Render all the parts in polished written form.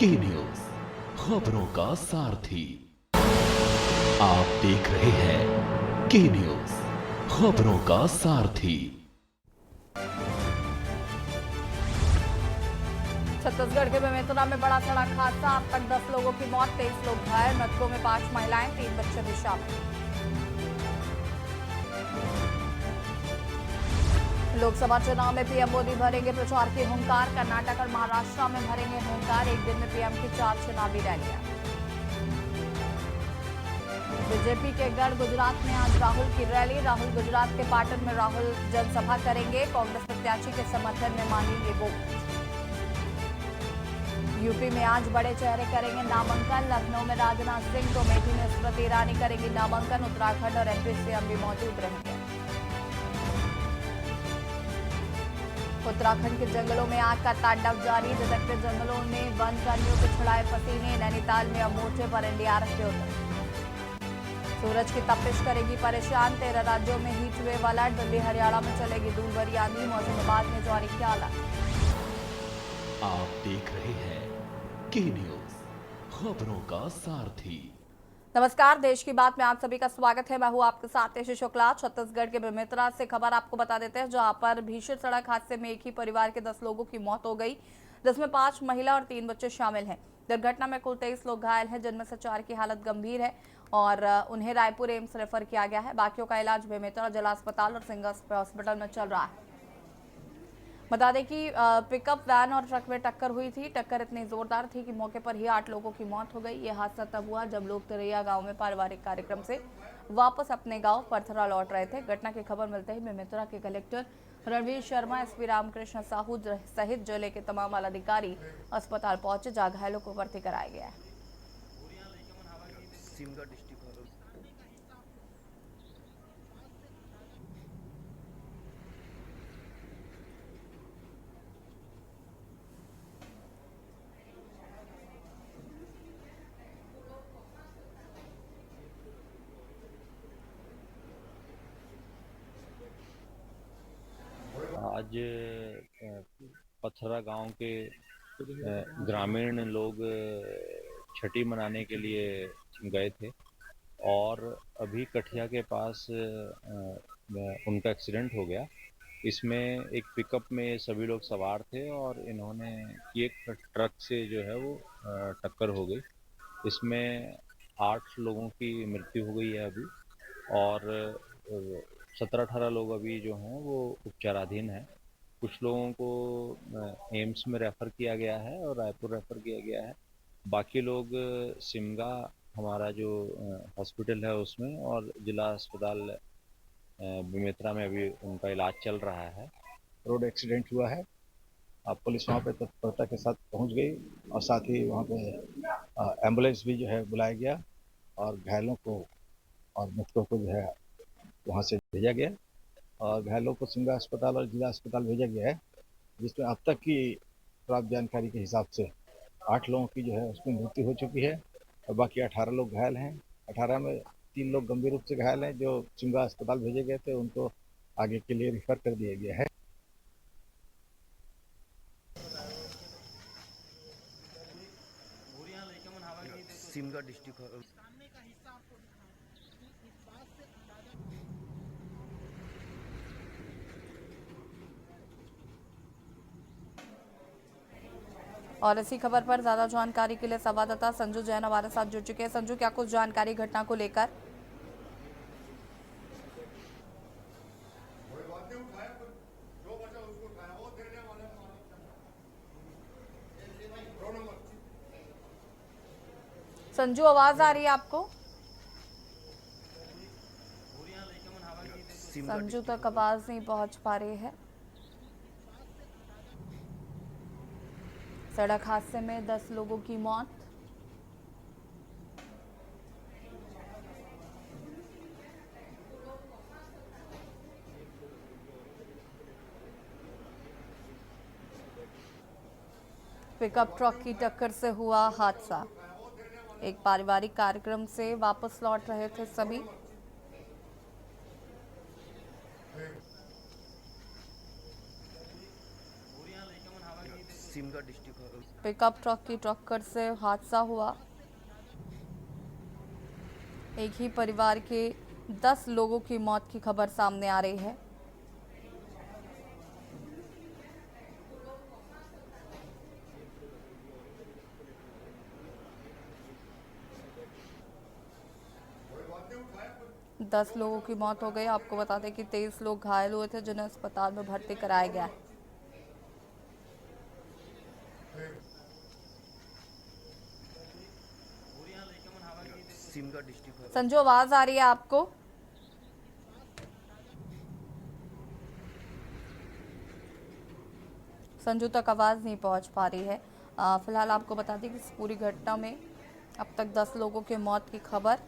के न्यूज खबरों का सारथी। आप देख रहे हैं के न्यूज खबरों का सारथी। छत्तीसगढ़ के बेमेतरा में बड़ा सड़क हादसा, अब तक 10 लोगों की मौत, 23 लोग घायल, मृतकों में 5 महिलाएं, 3 बच्चे भी शामिल। लोकसभा चुनाव में पीएम मोदी भरेंगे प्रचार की हुंकार, कर्नाटक और महाराष्ट्र में भरेंगे हुंकार, एक दिन में पीएम की 4 चुनावी रैलियां। बीजेपी के गढ़ गुजरात में आज राहुल की रैली, राहुल गुजरात के पाटन में राहुल जनसभा करेंगे, कांग्रेस प्रत्याशी के समर्थन में मांगेंगे वोट। यूपी में आज बड़े चेहरे करेंगे नामांकन, लखनऊ में राजनाथ सिंह तो अमेठी में स्मृति ईरानी करेंगी नामांकन, उत्तराखंड और एमपी सीएम भी मौजूद रहेंगे। उत्तराखंड के जंगलों में आग का तांडव जारी, ददकते जंगलों में वन कर्मियों के छुड़ाए पसीने, नैनीताल में अब मोर्चे पर एनडीआरएफ के उतर। सूरज की तपिश करेगी परेशान, 13 राज्यों में heat wave alert, Delhi Haryana में चलेगी धूल भरी आंधी, मौसम विभाग ने जारी किया अलर्ट। आप देख रहे हैं के न्यूज खबरों का सारथी। नमस्कार, देश की बात में आप सभी का स्वागत है। मैं हूं आपके साथ यश शुक्ला। छत्तीसगढ़ के बेमेतरा से खबर आपको बता देते हैं, जहां पर भीषण सड़क हादसे में एक ही परिवार के 10 लोगों की मौत हो गई, जिसमें 5 महिला और 3 बच्चे शामिल हैं। दुर्घटना में कुल 23 लोग घायल हैं, जिनमें से 4 की हालत गंभीर है और उन्हें रायपुर एम्स रेफर किया गया है। बाकियों का इलाज बेमेतरा जिला अस्पताल और सिंगल हॉस्पिटल में चल रहा है। बता दें कि पिकअप वैन और ट्रक में टक्कर हुई थी। टक्कर इतनी जोरदार थी कि मौके पर ही 8 लोगों की मौत हो गई। यह हादसा तब हुआ जब लोग तिरैया गांव में पारिवारिक कार्यक्रम से वापस अपने गांव परथरा लौट रहे थे। घटना की खबर मिलते ही बेमेतरा के कलेक्टर रणवीर शर्मा, एसपी रामकृष्ण साहू सहित जिले के तमाम अधिकारी अस्पताल पहुंचे, जहां घायलों को भर्ती कराया गया है। आज पथरा गांव के ग्रामीण लोग छठी मनाने के लिए गए थे और अभी कठिया के पास उनका एक्सीडेंट हो गया। इसमें एक पिकअप में सभी लोग सवार थे और इन्होंने एक ट्रक से जो है वो टक्कर हो गई। इसमें 8 लोगों की मृत्यु हो गई है अभी और 17-18 लोग अभी जो हैं वो उपचाराधीन हैं। कुछ लोगों को एम्स में रेफ़र किया गया है और रायपुर रेफ़र किया गया है। बाकी लोग सिमगा हमारा जो हॉस्पिटल है उसमें और जिला अस्पताल बेमेतरा में अभी उनका इलाज चल रहा है। रोड एक्सीडेंट हुआ है। पुलिस वहाँ पे तत्परता के साथ पहुँच गई और साथ ही वहाँ पे एम्बुलेंस भी जो है बुलाया गया और घायलों को और मृतकों को जो है वहाँ से भेजा गया और घायलों को सिमगा अस्पताल और जिला अस्पताल भेजा गया है, जिसमें अब तक की प्राप्त जानकारी के हिसाब से 8 लोगों की जो है उसमें मृत्यु हो चुकी है और बाकी 18 लोग घायल हैं। 18 में 3 लोग गंभीर रूप से घायल हैं जो सिमगा अस्पताल भेजे गए थे, उनको आगे के लिए रिफर कर दिया गया है। सिमगा डिस्ट्रिक्ट और इसी खबर पर ज्यादा जानकारी के लिए संवाददाता संजू जैन हमारे साथ जुड़ चुके हैं। संजू, क्या कुछ जानकारी घटना को लेकर? संजू, आवाज आ रही है आपको? संजू तक आवाज नहीं पहुंच पा रही है। सड़क हादसे में 10 लोगों की मौत। पिकअप ट्रक की टक्कर से हुआ हादसा। एक पारिवारिक कार्यक्रम से वापस लौट रहे थे सभी। सिमगा डिस्ट्रिक्ट पिकअप ट्रक की टक्कर से हादसा हुआ। एक ही परिवार के 10 लोगों की मौत की खबर सामने आ रही है। दस लोगों की मौत हो गई। आपको बता दें कि 23 लोग घायल हुए थे, जिन्हें अस्पताल में भर्ती कराया गया है। सिमगा डिस्ट्रिक्ट है। संजू, आवाज आ रही है आपको? संजू तक आवाज नहीं पहुंच पा रही है। फिलहाल आपको बता दें कि इस पूरी घटना में अब तक 10 लोगों की मौत की खबर।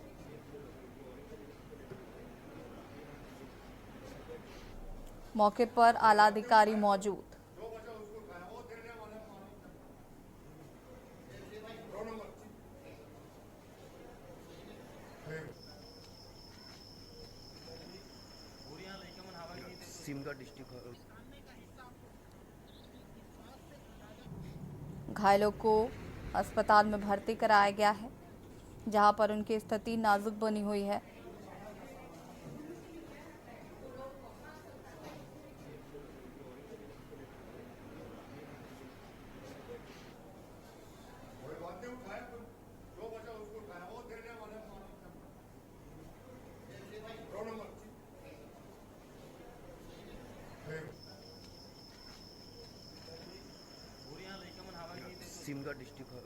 मौके पर आला अधिकारी मौजूद। सिमगा डिस्ट्रिक्ट है। घायलों को अस्पताल में भर्ती कराया गया है, जहां पर उनकी स्थिति नाजुक बनी हुई है। सिमगा डिस्ट्रिक्ट है।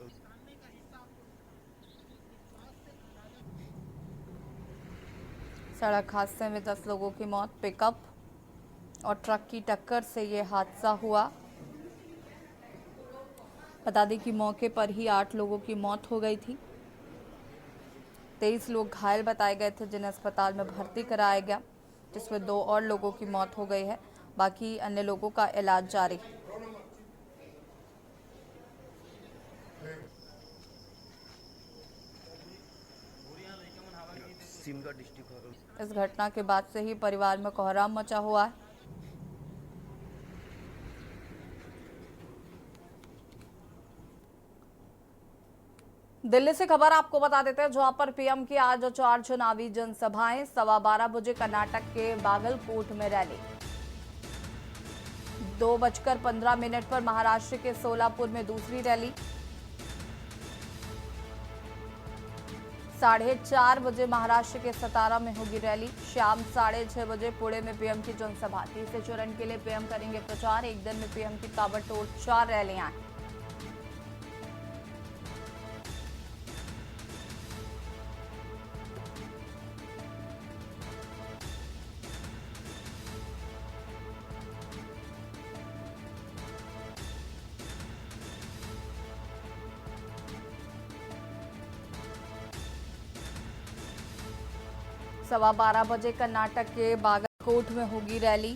सड़क हादसे में 10 लोगों की मौत। पिकअप और ट्रक की टक्कर से ये हादसा हुआ। बता दें कि मौके पर ही 8 लोगों की मौत हो गई थी। 23 लोग घायल बताए गए थे, जिन्हें अस्पताल में भर्ती कराया गया, जिसमें 2 और लोगों की मौत हो गई है। बाकी अन्य लोगों का इलाज जारी। सिमगा डिस्ट्रिक्ट है। इस घटना के बाद से ही परिवार में कोहराम मचा हुआ है। दिल्ली से खबर आपको बता देते हैं, जहां पर पीएम की आज 4 चुनावी जनसभाएं। 12:15 बजे कर्नाटक के बागलकोट में रैली। 2:15 पर महाराष्ट्र के सोलापुर में दूसरी रैली। 4:30 बजे महाराष्ट्र के सतारा में होगी रैली। शाम 6:30 बजे पुणे में पीएम की जनसभा। तीसरे चरण के लिए पीएम करेंगे प्रचार। एक दिन में पीएम की ताबड़तोड़ 4 रैलियां हैं। सवा 12 बजे कर्नाटक के बागलकोट में होगी रैली।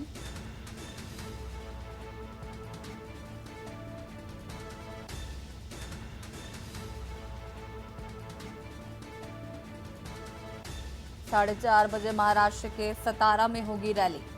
साढ़े 4 बजे महाराष्ट्र के सतारा में होगी रैली।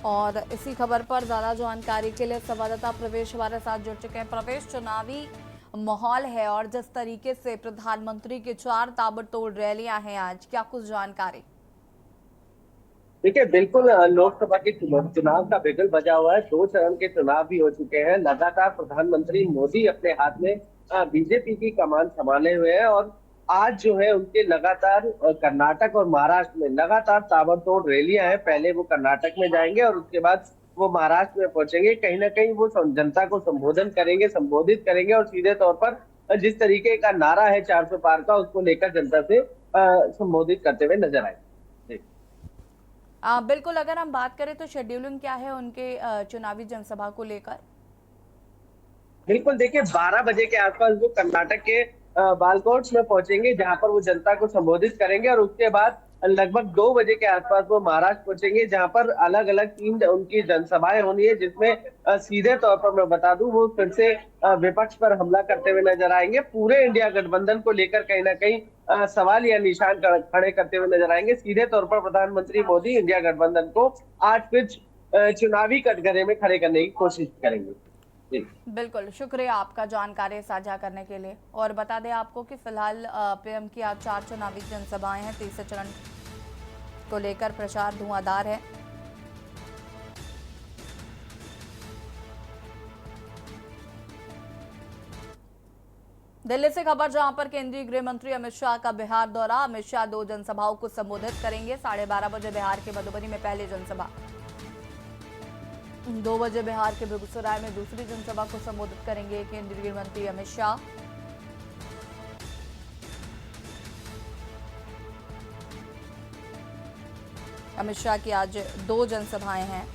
और इसी खबर पर ज्यादा जानकारी के लिए संवाददाता प्रवेश हमारे साथ जुड़ चुके हैं। प्रवेश, चुनावी माहौल है और जिस तरीके से प्रधानमंत्री की 4 ताबड़तोड़ रैलियां हैं आज, क्या कुछ जानकारी? देखिए, बिल्कुल लोकसभा के चुनाव का बिगुल बजा हुआ है। 2 चरण के चुनाव भी हो चुके हैं। लगातार प्रधानमंत्री मोदी अपने हाथ में बीजेपी की कमान संभाले हुए हैं और आज जो है उनके लगातार कर्नाटक और महाराष्ट्र में लगातार ताबड़तोड़ रैलियां हैं। पहले वो कर्नाटक में जाएंगे और उसके बाद वो महाराष्ट्र में पहुंचेंगे। कहीं ना कहीं वो जनता को संबोधित करेंगे और सीधे तौर पर जिस तरीके का नारा है 400 पार का, उसको लेकर जनता से संबोधित करते हुए नजर आए। जी। बिल्कुल, अगर हम बात करें तो शेड्यूलिंग क्या है उनके चुनावी जनसभा को लेकर? बिल्कुल, देखिए 12 बजे के आसपास वो कर्नाटक के बालकोट में पहुंचेंगे, जहां पर वो जनता को संबोधित करेंगे, और उसके बाद लगभग 2 बजे के आसपास वो महाराष्ट्र पहुंचेंगे, जहां पर अलग-अलग 3 उनकी जनसभाएं होनी है, जिसमें सीधे तौर पर मैं बता दूं, वो फिर से विपक्ष पर हमला करते हुए नजर आएंगे। पूरे इंडिया गठबंधन को लेकर कहीं न कहीं सवाल या निशान खड़े करते हुए नजर आएंगे। सीधे तौर पर प्रधानमंत्री मोदी इंडिया गठबंधन को आज फिर चुनावी कटघरे में खड़े करने की कोशिश करेंगे। जी। बिल्कुल, शुक्रिया आपका जानकारी साझा करने के लिए। और बता दें आपको कि फिलहाल पीएम की आज 4 चुनावी जनसभाएं हैं। तीसरे चरण को लेकर प्रचार धुआंधार है। दिल्ली से खबर, जहां पर केंद्रीय गृह मंत्री अमित शाह का बिहार दौरा। अमित शाह 2 जनसभाओं को संबोधित करेंगे। 12:30 बजे बिहार के मधुबनी में पहली जनसभा, 2 बजे बिहार के बेगूसराय में दूसरी जनसभा को संबोधित करेंगे केंद्रीय गृह मंत्री अमित शाह। अमित शाह की आज 2 जनसभाएं हैं।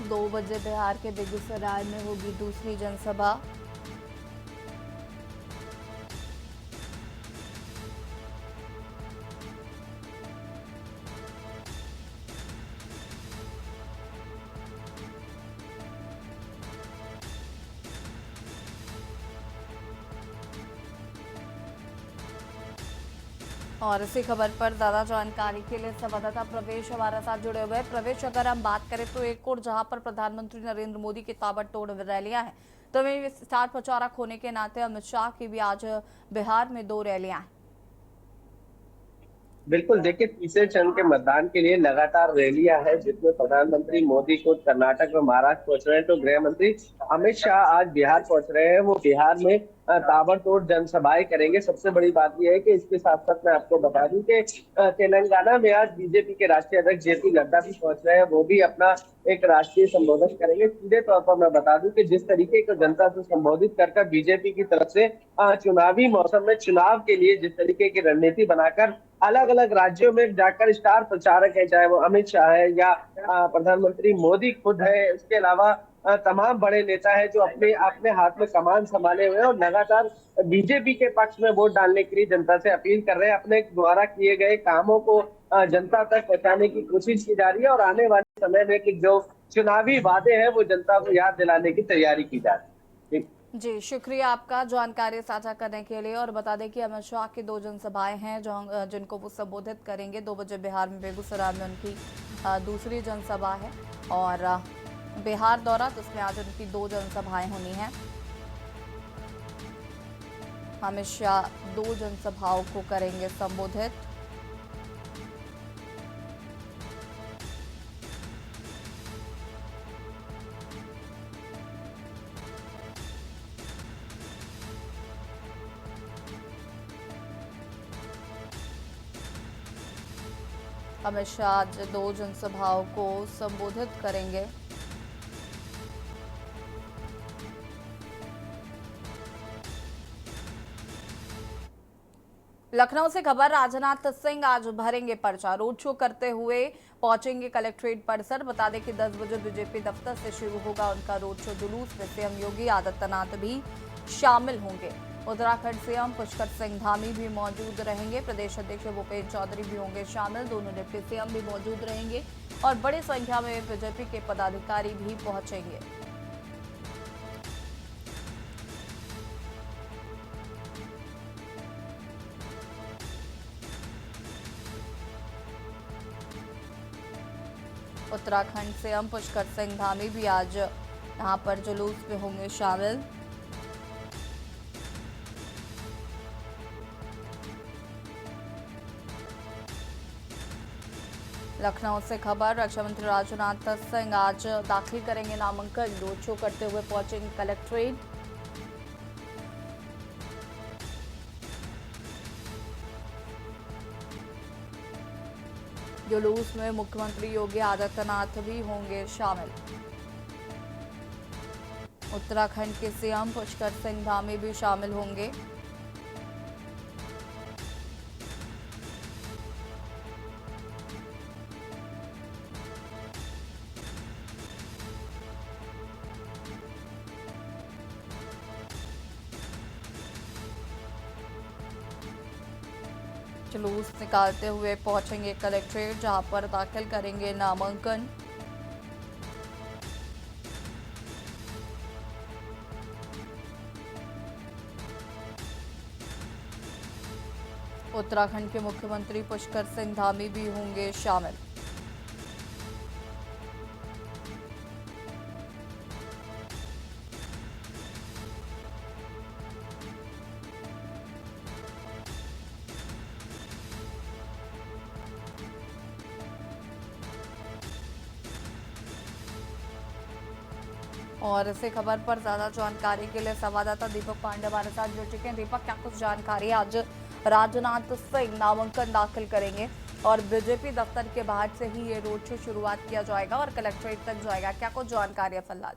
दो बजे बिहार के बेगूसराय में होगी दूसरी जनसभा। और इसी खबर पर ज्यादा जानकारी के लिए संवाददाता प्रवेश हमारे साथ जुड़े हुए हैं। प्रवेश, अगर हम बात करें तो एक और जहां पर प्रधानमंत्री नरेंद्र मोदी की ताबड़तोड़ रैलियां हैं, तो वहीं स्टार प्रचारक होने के नाते अमित शाह की भी आज बिहार में 2 रैलियां हैं। बिल्कुल, देखिए तीसरे चरण के मतदान के लिए लगातार रैलियां हैं, जिसमें प्रधानमंत्री मोदी खुद कर्नाटक में महाराष्ट्र पहुंच रहे हैं, तो गृह मंत्री अमित शाह आज बिहार पहुंच रहे हैं। वो बिहार में ताबड़तोड़ जनसभाएं करेंगे। सबसे बड़ी बात यह है कि इसके साथ साथ मैं आपको बता दूं कि तेलंगाना में आज बीजेपी के राष्ट्रीय अध्यक्ष जेपी नड्डा भी पहुंच रहे हैं। वो भी अपना एक राष्ट्रीय संबोधन करेंगे। सीधे तौर पर मैं बता दूं कि जिस तरीके को जनता से संबोधित कर बीजेपी की तरफ से चुनावी मौसम में चुनाव के लिए जिस तरीके की रणनीति बनाकर अलग अलग राज्यों में जाकर स्टार प्रचारक है, चाहे वो अमित शाह है या प्रधानमंत्री मोदी खुद है, उसके अलावा तमाम बड़े नेता है जो अपने अपने हाथ में कमान संभाले हुए हैं और लगातार बीजेपी के पक्ष में वोट डालने के लिए जनता से अपील कर रहे हैं। अपने द्वारा किए गए कामों को जनता तक पहुंचाने की कोशिश की जा रही है और आने वाले समय में कि जो चुनावी वादे हैं वो जनता को याद दिलाने की तैयारी की जा रही है। जी, शुक्रिया आपका जानकारी साझा करने के लिए। और बता दें कि अमित शाह की 2 जनसभाएं हैं जिनको वो संबोधित करेंगे। 2 बजे बिहार में बेगूसराय में उनकी दूसरी जनसभा है और बिहार दौरा, जिसमें आज उनकी 2 जनसभाएं होनी हैं। अमित शाह 2 जनसभाओं को करेंगे संबोधित। अमित शाह आज 2 जनसभाओं को संबोधित करेंगे। लखनऊ से खबर, राजनाथ सिंह आज भरेंगे पर्चा। रोड शो करते हुए पहुंचेंगे कलेक्ट्रेट परिसर। बता दें कि 10 बजे बीजेपी दफ्तर से शुरू होगा उनका रोड शो। जुलूस में सीएम योगी आदित्यनाथ भी शामिल होंगे। उत्तराखंड सीएम पुष्कर सिंह धामी भी मौजूद रहेंगे। प्रदेश अध्यक्ष भूपेंद्र चौधरी भी होंगे शामिल। दोनों डिप्टी सीएम भी मौजूद रहेंगे और बड़ी संख्या में बीजेपी के पदाधिकारी भी पहुंचेंगे। उत्तराखंड सीएम पुष्कर सिंह धामी भी आज यहां पर जुलूस में होंगे शामिल। लखनऊ से खबर, रक्षा मंत्री राजनाथ सिंह आज दाखिल करेंगे नामांकन। रोड शो करते हुए पहुंचेंगे कलेक्ट्रेट। जुलूस में मुख्यमंत्री योगी आदित्यनाथ भी होंगे शामिल। उत्तराखंड के सीएम पुष्कर सिंह धामी भी शामिल होंगे। जुलूस निकालते हुए पहुंचेंगे कलेक्ट्रेट, जहां पर दाखिल करेंगे नामांकन। उत्तराखंड के मुख्यमंत्री पुष्कर सिंह धामी भी होंगे शामिल। और इसी खबर पर ज्यादा जानकारी के लिए संवाददाता दीपक पांडे हमारे साथ जुड़ चुके हैं। दीपक, क्या कुछ जानकारी? आज राजनाथ सिंह नामांकन दाखिल करेंगे और बीजेपी दफ्तर के बाहर से ही ये रोड शो शुरुआत किया जाएगा और कलेक्ट्रेट तक जाएगा। क्या कुछ जानकारी है फिलहाल?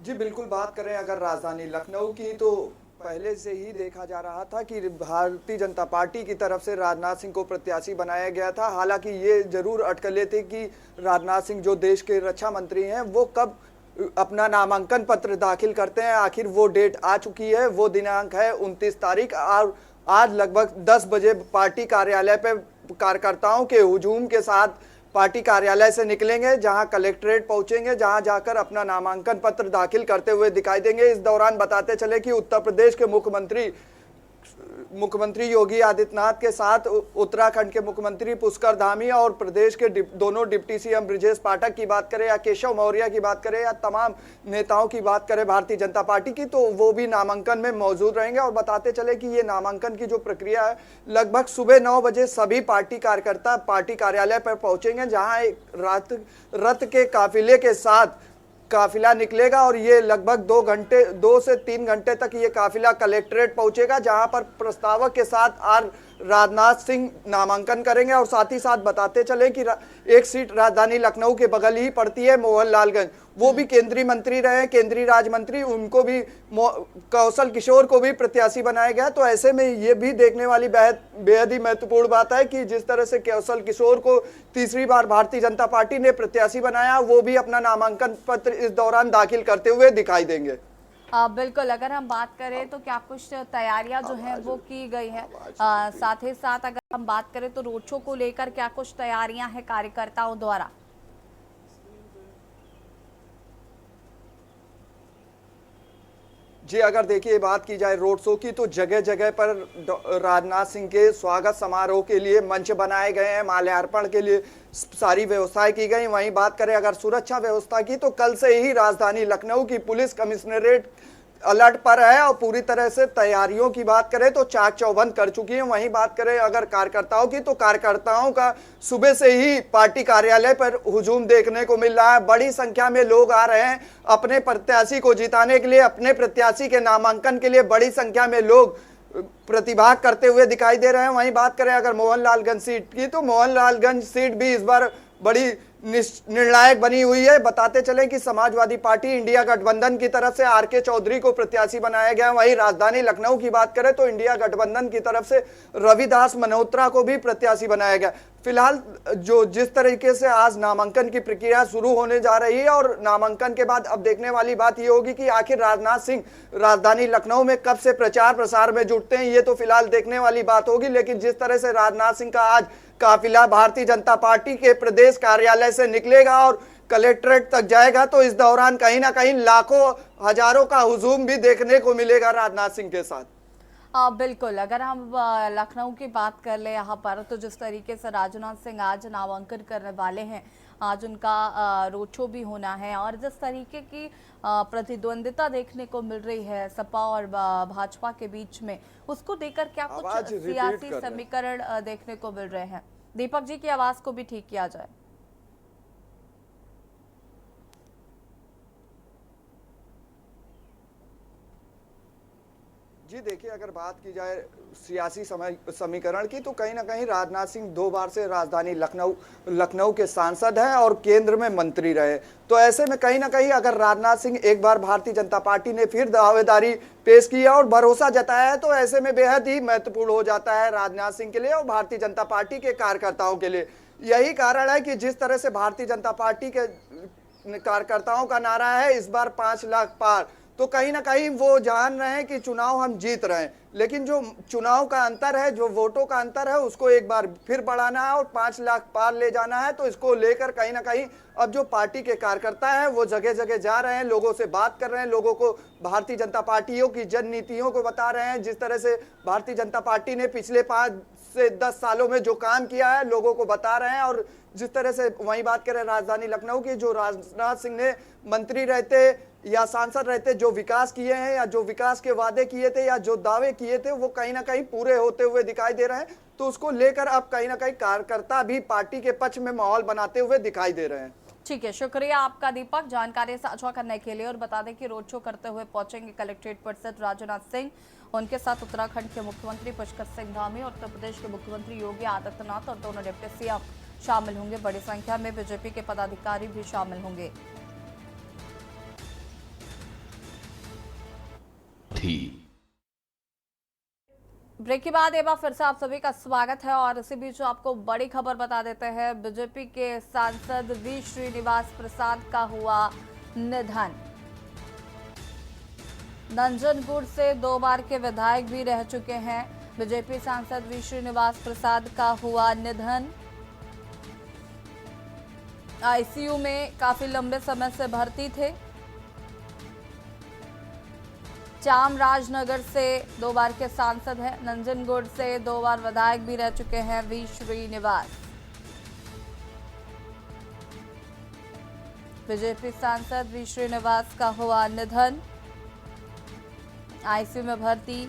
जी बिल्कुल, बात करें अगर राजधानी लखनऊ की तो पहले से ही देखा जा रहा था कि भारतीय जनता पार्टी की तरफ से राजनाथ सिंह को प्रत्याशी बनाया गया था। हालांकि ये जरूर अटकलें थी कि राजनाथ सिंह जो देश के रक्षा मंत्री हैं वो कब अपना नामांकन पत्र दाखिल करते हैं। आखिर वो डेट आ चुकी है, वो दिनांक है 29 तारीख। और आज लगभग 10 बजे पार्टी कार्यालय पे कार्यकर्ताओं के हुजूम के साथ पार्टी कार्यालय से निकलेंगे, जहां कलेक्ट्रेट पहुंचेंगे, जहां जाकर अपना नामांकन पत्र दाखिल करते हुए दिखाई देंगे। इस दौरान बताते चले कि उत्तर प्रदेश के मुख्यमंत्री योगी आदित्यनाथ के साथ उत्तराखंड के मुख्यमंत्री पुष्कर धामी और प्रदेश के दोनों डिप्टी सीएम ब्रजेश पाठक की बात करें या केशव मौर्य की बात करें या तमाम नेताओं की बात करें भारतीय जनता पार्टी की, तो वो भी नामांकन में मौजूद रहेंगे। और बताते चले कि ये नामांकन की जो प्रक्रिया है, लगभग सुबह 9 बजे सभी पार्टी कार्यकर्ता पार्टी कार्यालय पर पहुंचेंगे, जहां एक रथ के काफिले के साथ काफिला निकलेगा और ये लगभग 2 से 3 घंटे तक ये काफिला कलेक्ट्रेट पहुंचेगा, जहां पर प्रस्तावक के साथ राजनाथ सिंह नामांकन करेंगे। और साथ ही साथ बताते चले कि एक सीट राजधानी लखनऊ के बगल ही पड़ती है, मोहनलालगंज, वो भी केंद्रीय मंत्री रहे, केंद्रीय राज्य मंत्री, उनको भी कौशल किशोर को भी प्रत्याशी बनाया गया। तो ऐसे में ये भी देखने वाली बेहद ही महत्वपूर्ण बात है कि जिस तरह से कौशल किशोर को तीसरी बार भारतीय जनता पार्टी ने प्रत्याशी बनाया, वो भी अपना नामांकन पत्र इस दौरान दाखिल करते हुए दिखाई देंगे। बिल्कुल, अगर हम बात करें तो क्या कुछ तैयारियां जो हैं वो की गई है? साथ ही साथ अगर हम बात करें तो रोड शो को लेकर क्या कुछ तैयारियां हैं कार्यकर्ताओं द्वारा? जी अगर देखिए बात की जाए रोड शो की, तो जगह जगह पर राजनाथ सिंह के स्वागत समारोह के लिए मंच बनाए गए हैं, माल्यार्पण के लिए सारी व्यवस्थाएं की गई। वहीं बात करें अगर सुरक्षा व्यवस्था की, तो कल से ही राजधानी लखनऊ की पुलिस कमिश्नरेट अलर्ट पर है और पूरी तरह से तैयारियों की बात करें तो चाक चौबंद कर चुकी है। वहीं बात करें अगर कार्यकर्ताओं की, तो कार्यकर्ताओं का सुबह से ही पार्टी कार्यालय पर हुजूम देखने को मिल रहा है। बड़ी संख्या में लोग आ रहे हैं अपने प्रत्याशी को जिताने के लिए, अपने प्रत्याशी के नामांकन के लिए बड़ी संख्या में लोग प्रतिभाग करते हुए दिखाई दे रहे हैं। वहीं बात करें अगर मोहनलालगंज सीट की, तो मोहनलालगंज सीट भी इस बार बड़ी निर्णायक बनी हुई है। बताते चले कि समाजवादी पार्टी इंडिया गठबंधन की तरफ से आर.के. चौधरी को प्रत्याशी बनाया गया। वहीं राजधानी लखनऊ की बात करें तो इंडिया गठबंधन की तरफ से रविदास मल्होत्रा को भी प्रत्याशी बनाया गया। फिलहाल जो जिस तरीके से आज नामांकन की प्रक्रिया शुरू होने जा रही है और नामांकन के बाद अब देखने वाली बात यह होगी कि आखिर राजनाथ सिंह राजधानी लखनऊ में कब से प्रचार प्रसार में जुटते हैं, ये तो फिलहाल देखने वाली बात होगी। लेकिन जिस तरह से राजनाथ सिंह का आज काफिला भारतीय जनता पार्टी के प्रदेश कार्यालय से निकलेगा और कलेक्ट्रेट तक जाएगा, तो इस दौरान कहीं ना कहीं लाखों हजारों का हुजूम भी देखने को मिलेगा राजनाथ सिंह के साथ। बिल्कुल, अगर हम लखनऊ की बात कर ले यहाँ पर, तो जिस तरीके से राजनाथ सिंह आज नामांकन करने वाले हैं, आज उनका रोड शो भी होना है और जिस तरीके की प्रतिद्वंदिता देखने को मिल रही है सपा और भाजपा के बीच में, उसको देखकर क्या कुछ आवाज रिपीट सियासी कर रहे हैं। समीकरण देखने को मिल रहे हैं? दीपक जी की आवाज को भी ठीक किया जाए। जी देखिए, अगर बात की जाए सियासी समीकरण की, तो कहीं ना कहीं राजनाथ सिंह 2 बार से राजधानी लखनऊ के सांसद हैं और केंद्र में मंत्री रहे। तो ऐसे में कहीं ना कहीं अगर राजनाथ सिंह एक बार भारतीय जनता पार्टी ने फिर दावेदारी पेश किया और भरोसा जताया है, तो ऐसे में बेहद ही महत्वपूर्ण हो जाता है राजनाथ सिंह के लिए और भारतीय जनता पार्टी के कार्यकर्ताओं के लिए। यही कारण है कि जिस तरह से भारतीय जनता पार्टी के कार्यकर्ताओं का नारा है इस बार 5 लाख पार, तो कहीं ना कहीं वो जान रहे हैं कि चुनाव हम जीत रहे हैं, लेकिन जो चुनाव का अंतर है, जो वोटों का अंतर है, उसको एक बार फिर बढ़ाना है और 5 लाख पार ले जाना है। तो इसको लेकर कहीं ना कहीं अब जो पार्टी के कार्यकर्ता हैं वो जगह जगह जा रहे हैं, लोगों से बात कर रहे हैं, लोगों को भारतीय जनता पार्टियों की जन नीतियों को बता रहे हैं। जिस तरह से भारतीय जनता पार्टी ने पिछले 5 से 10 सालों में जो काम किया है लोगों को बता रहे हैं। और जिस तरह से वहीं बात करें राजधानी लखनऊ की, जो राजनाथ सिंह ने मंत्री रहते या सांसद रहते जो विकास किए हैं या जो विकास के वादे किए थे या जो दावे किए थे, वो कहीं ना कहीं पूरे होते हुए दिखाई दे रहे हैं। तो उसको लेकर अब कहीं ना कहीं कार्यकर्ता भी पार्टी के पक्ष में माहौल बनाते हुए दिखाई दे रहे हैं। ठीक है, शुक्रिया आपका दीपक जानकारी साझा करने के लिए। और बता दें कि रोड शो करते हुए पहुंचेंगे कलेक्ट्रेट परिसर राजनाथ सिंह, उनके साथ उत्तराखंड के मुख्यमंत्री पुष्कर सिंह धामी और उत्तर प्रदेश के मुख्यमंत्री योगी आदित्यनाथ और दोनों डिप्टी सीएम शामिल होंगे। बड़ी संख्या में बीजेपी के पदाधिकारी भी शामिल होंगे। ब्रेक के बाद एक बार फिर से आप सभी का स्वागत है और इसी बीच आपको बड़ी खबर बता देते हैं। बीजेपी के सांसद वी श्रीनिवास प्रसाद का हुआ निधन। नंजनगुड़ से 2 बार के विधायक भी रह चुके हैं। बीजेपी सांसद वी श्रीनिवास प्रसाद का हुआ निधन। आईसीयू में काफी लंबे समय से भर्ती थे। चामराजनगर से 2 बार के सांसद हैं। नंजनगुड़ से 2 बार विधायक भी रह चुके हैं वी श्रीनिवास। बीजेपी सांसद वी श्रीनिवास का हुआ निधन। आईसीयू में भर्ती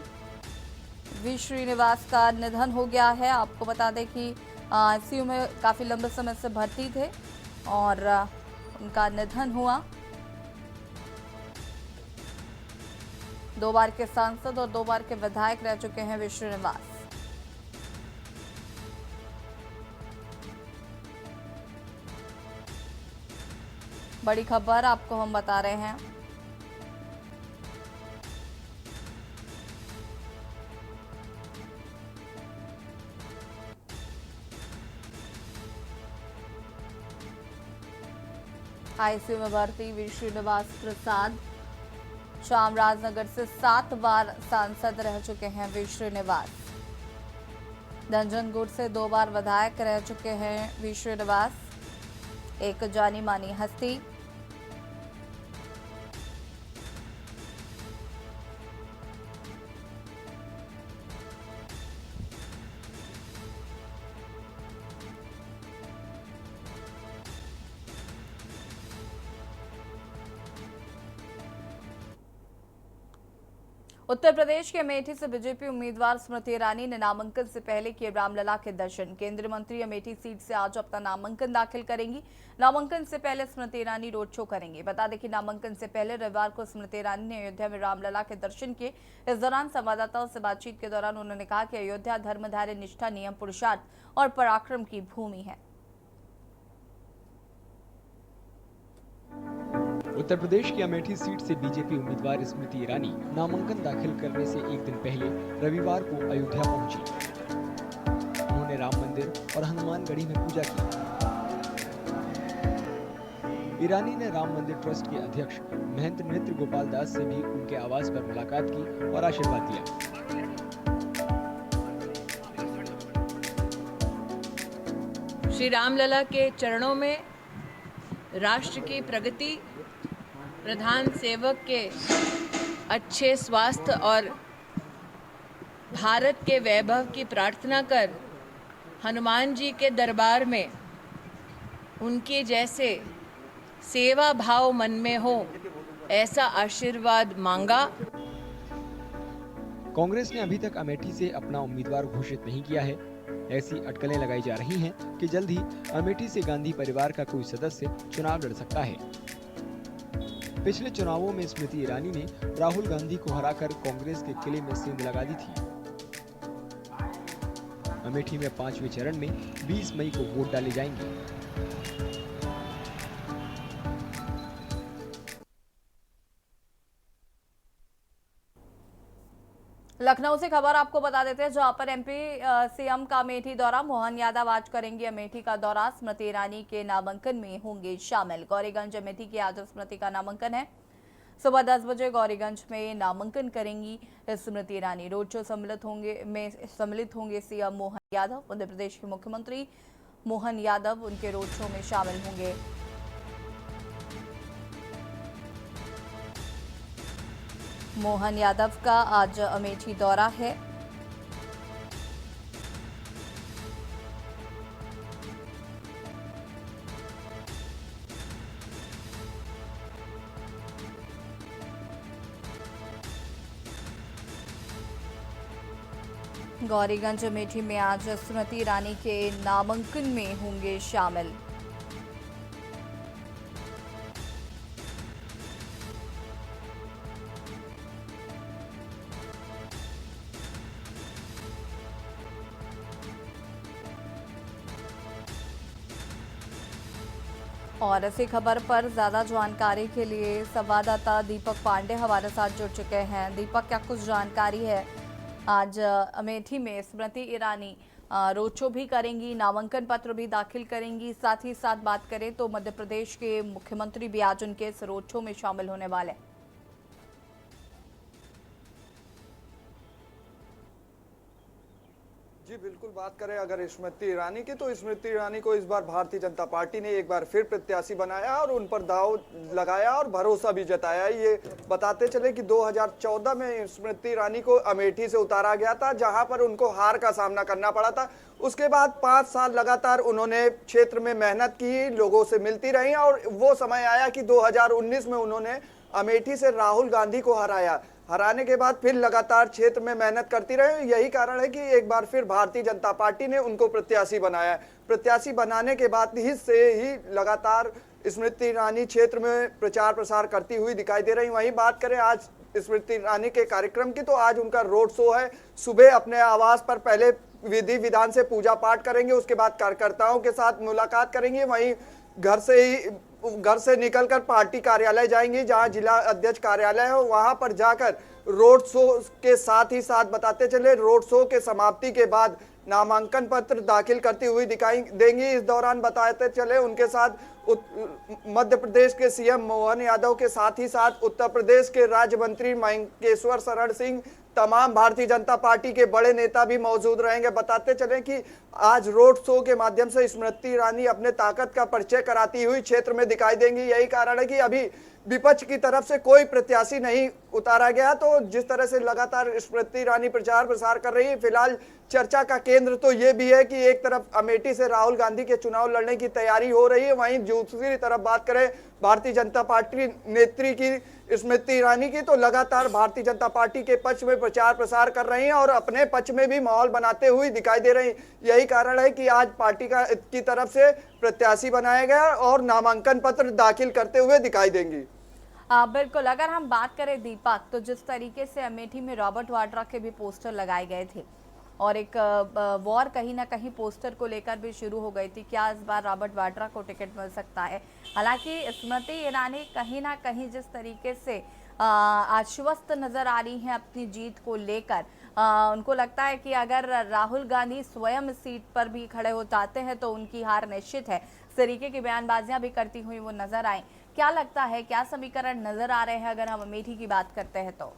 वी श्रीनिवास का निधन हो गया है। आपको बता दें कि आईसीयू में काफी लंबे समय से भर्ती थे और उनका निधन हुआ। 2 बार के सांसद और 2 बार के विधायक रह चुके हैं वी श्रीनिवास। बड़ी खबर आपको हम बता रहे हैं। आईसीयू में भर्ती वी श्रीनिवास प्रसाद। चामराजनगर से 7 बार सांसद रह चुके हैं वी श्रीनिवास। नंजनगुड़ से 2 बार विधायक रह चुके हैं वी श्रीनिवास, एक जानी मानी हस्ती। उत्तर प्रदेश के अमेठी से बीजेपी उम्मीदवार स्मृति ईरानी ने नामांकन से पहले किए रामलला के दर्शन। केंद्रीय मंत्री अमेठी सीट से आज अपना नामांकन दाखिल करेंगी। नामांकन से पहले स्मृति ईरानी रोड शो करेंगी। बता दें कि नामांकन से पहले रविवार को स्मृति ईरानी ने अयोध्या में रामलला के दर्शन किए। इस दौरान संवाददाताओं से बातचीत के दौरान उन्होंने कहा कि अयोध्या धर्म, धैर्य, निष्ठा, नियम, पुरुषार्थ और पराक्रम की भूमि है। उत्तर प्रदेश की अमेठी सीट से बीजेपी उम्मीदवार स्मृति ईरानी नामांकन दाखिल करने से एक दिन पहले रविवार को अयोध्या पहुंची। उन्होंने राम मंदिर और हनुमानगढ़ी में पूजा की। ईरानी ने राम मंदिर ट्रस्ट के अध्यक्ष महंत नृत्य गोपाल दास से भी उनके आवास पर मुलाकात की और आशीर्वाद दिया। श्री रामलला के चरणों में राष्ट्र की प्रगति, प्रधान सेवक के अच्छे स्वास्थ्य और भारत के वैभव की प्रार्थना कर हनुमान जी के दरबार में उनके जैसे सेवा भाव मन में हो, ऐसा आशीर्वाद मांगा। कांग्रेस ने अभी तक अमेठी से अपना उम्मीदवार घोषित नहीं किया है। ऐसी अटकलें लगाई जा रही हैं कि जल्द ही अमेठी से गांधी परिवार का कोई सदस्य चुनाव लड़ सकता है। पिछले चुनावों में स्मृति ईरानी ने राहुल गांधी को हराकर कांग्रेस के किले में सेंध लगा दी थी। अमेठी में 5वें चरण में 20 मई को वोट डाले जाएंगे। लखनऊ से खबर आपको बता देते हैं, जहां पर एमपी सीएम का अमेठी दौरा। मोहन यादव आज करेंगे अमेठी का दौरा। स्मृति ईरानी के नामांकन में होंगे शामिल। गौरीगंज अमेठी की आज स्मृति का नामांकन है। सुबह 10 बजे गौरीगंज में नामांकन करेंगी स्मृति ईरानी। रोड शो सम्मिलित होंगे सीएम मोहन यादव। मध्य प्रदेश के मुख्यमंत्री मोहन यादव उनके रोड शो में शामिल होंगे। मोहन यादव का आज अमेठी दौरा है। गौरीगंज अमेठी में आज स्मृति ईरानी के नामांकन में होंगे शामिल। और इसी खबर पर ज्यादा जानकारी के लिए संवाददाता दीपक पांडे हमारे साथ जुड़ चुके हैं। दीपक, क्या कुछ जानकारी है? आज अमेठी में स्मृति ईरानी रोड शो भी करेंगी, नामांकन पत्र भी दाखिल करेंगी। साथ ही साथ बात करें तो मध्य प्रदेश के मुख्यमंत्री भी आज उनके इस रोड शो में शामिल होने वाले हैं। जी बिल्कुल, बात करें अगर स्मृति ईरानी की, तो स्मृति ईरानी को इस बार भारतीय जनता पार्टी ने एक बार फिर प्रत्याशी बनाया और उन पर दाव लगाया और भरोसा भी जताया। ये बताते चले कि 2014 में स्मृति ईरानी को अमेठी से उतारा गया था, जहां पर उनको हार का सामना करना पड़ा था। उसके बाद 5 साल लगातार उन्होंने क्षेत्र में मेहनत की, लोगों से मिलती रही और वो समय आया कि 2019 में उन्होंने अमेठी से राहुल गांधी को हराने के बाद फिर लगातार क्षेत्र में मेहनत करती रहे। यही कारण है कि एक बार फिर भारतीय जनता पार्टी ने उनको प्रत्याशी बनाया। प्रत्याशी बनाने के बाद ही लगातार स्मृति ईरानी क्षेत्र में प्रचार प्रसार करती हुई दिखाई दे रही। वहीं बात करें आज स्मृति ईरानी के कार्यक्रम की, तो आज उनका रोड शो है। सुबह अपने आवास पर पहले विधि विधान से पूजा पाठ करेंगे, उसके बाद कार्यकर्ताओं के साथ मुलाकात करेंगे। वहीं घर से निकलकर पार्टी कार्यालय जाएंगे, जहां जिला अध्यक्ष कार्यालय है। वहां पर जाकर रोड शो के साथ ही साथ बताते चले, रोड शो के समाप्ति के बाद नामांकन पत्र दाखिल करती हुई दिखाई देंगी। इस दौरान बताते चले उनके साथ मध्य प्रदेश के सीएम मोहन यादव के साथ ही साथ उत्तर प्रदेश के राज्य मंत्री महेंकेश्वर शरण सिंह, तमाम भारतीय जनता पार्टी के बड़े नेता भी मौजूद रहेंगे। बताते चले कि आज रोड शो के माध्यम से स्मृति ईरानी अपने ताकत का परिचय कराती हुई क्षेत्र में दिखाई देंगी। यही कारण है कि अभी विपक्ष की तरफ से कोई प्रत्याशी नहीं उतारा गया। तो जिस तरह से लगातार स्मृति ईरानी प्रचार प्रसार कर रही है, फिलहाल चर्चा का केंद्र तो ये भी है कि एक तरफ अमेठी से राहुल गांधी के चुनाव लड़ने की तैयारी हो रही है, वहीं दूसरी तरफ बात करें भारतीय जनता पार्टी नेत्री की स्मृति ईरानी की, तो लगातार भारतीय जनता पार्टी के पक्ष में प्रचार प्रसार कर रही हैं और अपने पक्ष में भी माहौल बनाते हुए दिखाई दे रही। यही कारण है कि आज पार्टी की तरफ से प्रत्याशी बनाया गया और नामांकन पत्र दाखिल करते हुए दिखाई देंगी। बिल्कुल, अगर हम बात करें दीपक, तो जिस तरीके से अमेठी में रॉबर्ट वाड्रा के भी पोस्टर लगाए गए थे और एक वॉर कहीं ना कहीं पोस्टर को लेकर भी शुरू हो गई थी, क्या इस बार रॉबर्ट वाड्रा को टिकट मिल सकता है? हालांकि स्मृति ईरानी कहीं ना कहीं जिस तरीके से आश्वस्त नजर आ रही हैं अपनी जीत को लेकर, उनको लगता है कि अगर राहुल गांधी स्वयं सीट पर भी खड़े हो जाते हैं तो उनकी हार निश्चित है। इस तरीके की बयानबाजियां भी करती हुई वो नजर आए। क्या लगता है, क्या समीकरण नजर आ रहे हैं अगर हम अमेठी की बात करते हैं तो?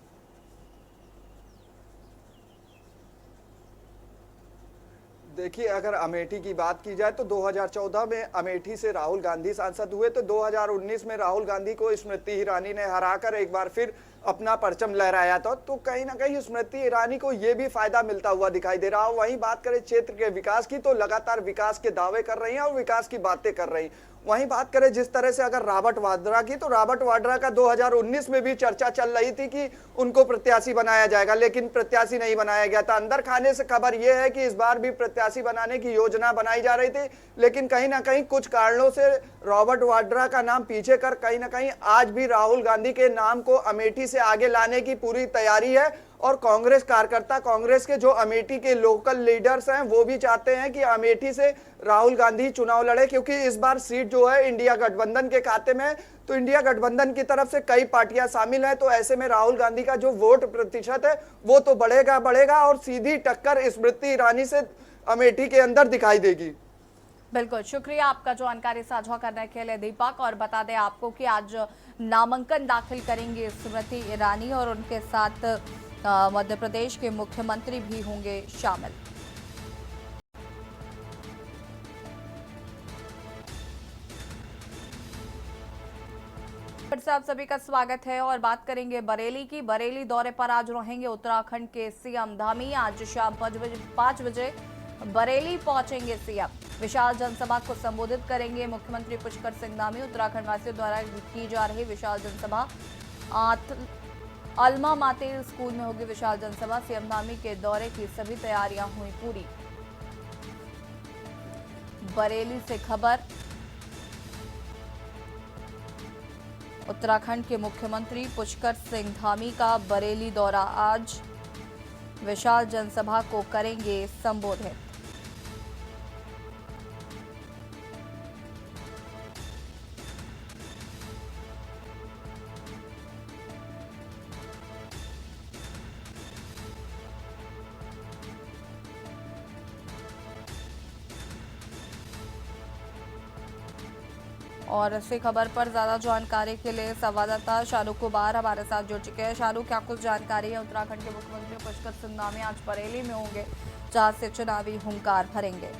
देखिए, अगर अमेठी की बात की जाए तो 2014 में अमेठी से राहुल गांधी सांसद हुए, तो 2019 में राहुल गांधी को स्मृति ईरानी ने हराकर एक बार फिर अपना परचम लहराया था। तो कहीं ना कहीं स्मृति ईरानी को ये भी फायदा मिलता हुआ दिखाई दे रहा है। वहीं बात करें क्षेत्र के विकास की, तो लगातार विकास के दावे कर रही हैं और विकास की बातें कर रही हैं। वहीं बात करें जिस तरह से अगर रॉबर्ट वाड्रा की, तो रॉबर्ट वाड्रा का 2019 में भी चर्चा चल रही थी कि उनको प्रत्याशी बनाया जाएगा, लेकिन प्रत्याशी नहीं बनाया गया था। अंदर खाने से खबर यह है कि इस बार भी प्रत्याशी बनाने की योजना बनाई जा रही थी, लेकिन कहीं ना कहीं कुछ कारणों से रॉबर्ट वाड्रा का नाम पीछे कर कहीं ना कहीं आज भी राहुल गांधी के नाम को अमेठी से आगे लाने की पूरी तैयारी है। और कांग्रेस कार्यकर्ता, कांग्रेस के जो अमेठी के लोकल लीडर्स हैं, वो भी चाहते हैं कि अमेठी से राहुल गांधी चुनाव लड़े, क्योंकि इस बार सीट जो है इंडिया गठबंधन के खाते में है। तो इंडिया गठबंधन की तरफ से कई पार्टियां शामिल हैं, तो ऐसे में राहुल गांधी का जो वोट प्रतिशत है वो तो बढ़ेगा और सीधी टक्कर स्मृति ईरानी से अमेठी के अंदर दिखाई देगी। बिल्कुल, शुक्रिया आपका जानकारी साझा करने के लिए दीपक। और बता दें आपको कि आज नामांकन दाखिल करेंगे स्मृति ईरानी और उनके साथ मध्य प्रदेश के मुख्यमंत्री भी होंगे शामिल। फिर से आप सभी का स्वागत है और बात करेंगे बरेली की। बरेली दौरे पर आज रहेंगे उत्तराखंड के सीएम धामी। आज शाम 5 बजे बरेली पहुंचेंगे सीएम। विशाल जनसभा को संबोधित करेंगे मुख्यमंत्री पुष्कर सिंह धामी। उत्तराखंड वासियों द्वारा की जा रही विशाल जनसभा अल्मा मातेर स्कूल में होगी। विशाल जनसभा सीएम धामी के दौरे की सभी तैयारियां हुई पूरी। बरेली से खबर, उत्तराखंड के मुख्यमंत्री पुष्कर सिंह धामी का बरेली दौरा आज, विशाल जनसभा को करेंगे संबोधित। और इसी खबर पर ज्यादा जानकारी के लिए संवाददाता शाहरुख कुमार हमारे साथ जुड़ चुके हैं। शाहरुख, क्या कुछ जानकारी है? उत्तराखंड के मुख्यमंत्री पुष्कर सिंह धामी आज बरेली में होंगे, जहां से चुनावी हुंकार भरेंगे।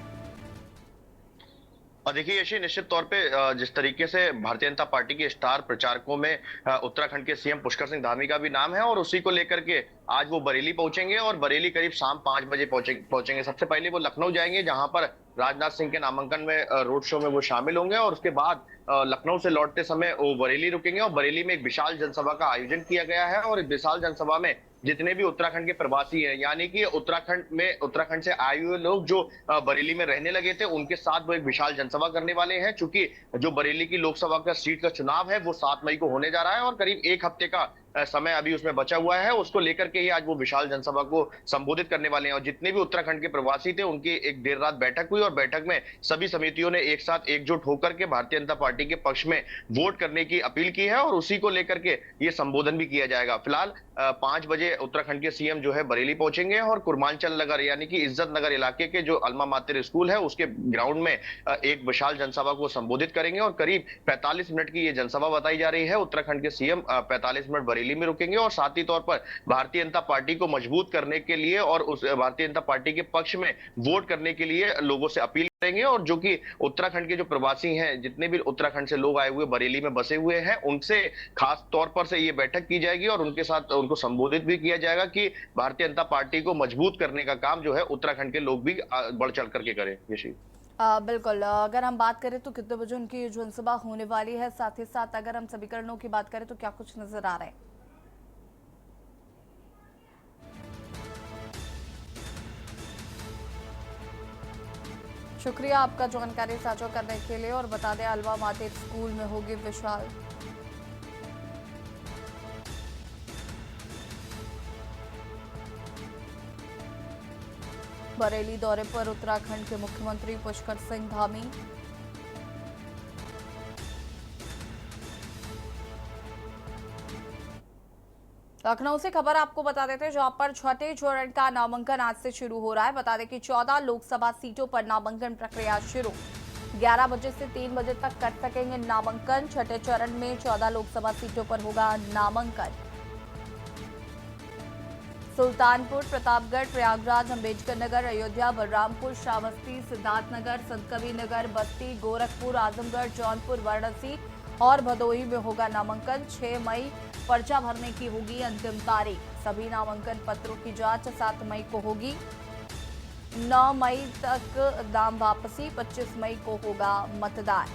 और देखिए यशी, निश्चित तौर पे जिस तरीके से भारतीय जनता पार्टी के स्टार प्रचारकों में उत्तराखंड के सीएम पुष्कर सिंह धामी का भी नाम है और उसी को लेकर के आज वो बरेली पहुंचेंगे और बरेली करीब शाम 5 बजे पहुंचेंगे। सबसे पहले वो लखनऊ जाएंगे, जहां पर राजनाथ सिंह के नामांकन में रोड शो में वो शामिल होंगे और उसके बाद लखनऊ से लौटते समय वो बरेली रुकेंगे और बरेली में एक विशाल जनसभा का आयोजन किया गया है। और इस विशाल जनसभा में जितने भी उत्तराखंड के प्रवासी हैं, यानी कि उत्तराखंड से आए हुए लोग जो बरेली में रहने लगे थे, उनके साथ वो एक विशाल जनसभा करने वाले हैं। चूंकि जो बरेली की लोकसभा का सीट का चुनाव है वो 7 मई को होने जा रहा है और करीब 1 हफ्ते का समय अभी उसमें बचा हुआ है। उसको लेकर के ही आज वो विशाल जनसभा को संबोधित करने वाले हैं। और जितने भी उत्तराखंड के प्रवासी थे, उनकी एक देर रात बैठक हुई और बैठक में सभी समितियों ने एक साथ एकजुट होकर के भारतीय जनता पार्टी के पक्ष में वोट करने की अपील की है और उसी को लेकर के ये संबोधन भी किया जाएगा। फिलहाल 5 बजे उत्तराखंड के सीएम जो है बरेली पहुंचेंगे और कुरमांचल नगर यानी कि इज्जत नगर इलाके के जो अल्मा मातेर स्कूल है उसके ग्राउंड में एक विशाल जनसभा को संबोधित करेंगे और करीब 45 मिनट की ये जनसभा बताई जा रही है। उत्तराखंड के सीएम 45 मिनट बरेली में रुकेंगे और साथ ही तौर पर भारतीय जनता पार्टी को मजबूत करने के लिए और उस भारतीय जनता पार्टी के पक्ष में वोट करने के लिए लोगों से अपील करेंगे। और जो कि उत्तराखंड के जो प्रवासी हैं, जितने भी उत्तराखंड से लोग आए हुए बरेली में बसे हुए हैं, उनसे खास तौर पर से ये बैठक की जाएगी और उनके साथ उनको संबोधित भी किया जाएगा कि भारतीय जनता पार्टी को मजबूत करने का काम जो है उत्तराखंड के लोग भी बढ़ चढ़ करके करें। बिल्कुल, अगर हम बात करें तो कितने बजे उनकी जनसभा होने वाली है, साथ ही साथ अगर हम समीकरणों की बात करें तो क्या कुछ नजर आ रहा है? शुक्रिया आपका जानकारी साझा करने के लिए। और बता दें अल्मा मातेर स्कूल में होगी विशाल बरेली दौरे पर उत्तराखंड के मुख्यमंत्री पुष्कर सिंह धामी। लखनऊ से खबर आपको बता देते हैं, जहां पर छठे चरण का नामांकन आज से शुरू हो रहा है। बता दें कि 14 लोकसभा सीटों पर नामांकन प्रक्रिया शुरू 11 बजे से 3 बजे तक कर सकेंगे नामांकन। छठे चरण में 14 लोकसभा सीटों पर होगा नामांकन। सुल्तानपुर, प्रतापगढ़, प्रयागराज, अंबेडकर नगर, अयोध्या, बलरामपुर, श्रावस्ती, सिद्धार्थनगर, संतकबीर नगर, बस्ती, गोरखपुर, आजमगढ़, जौनपुर, वाराणसी और भदोही में होगा नामांकन। 6 मई पर्चा भरने की होगी अंतिम तारीख। सभी नामांकन पत्रों की जांच 7 मई को होगी। 9 मई तक नाम वापसी, 25 मई को होगा मतदान।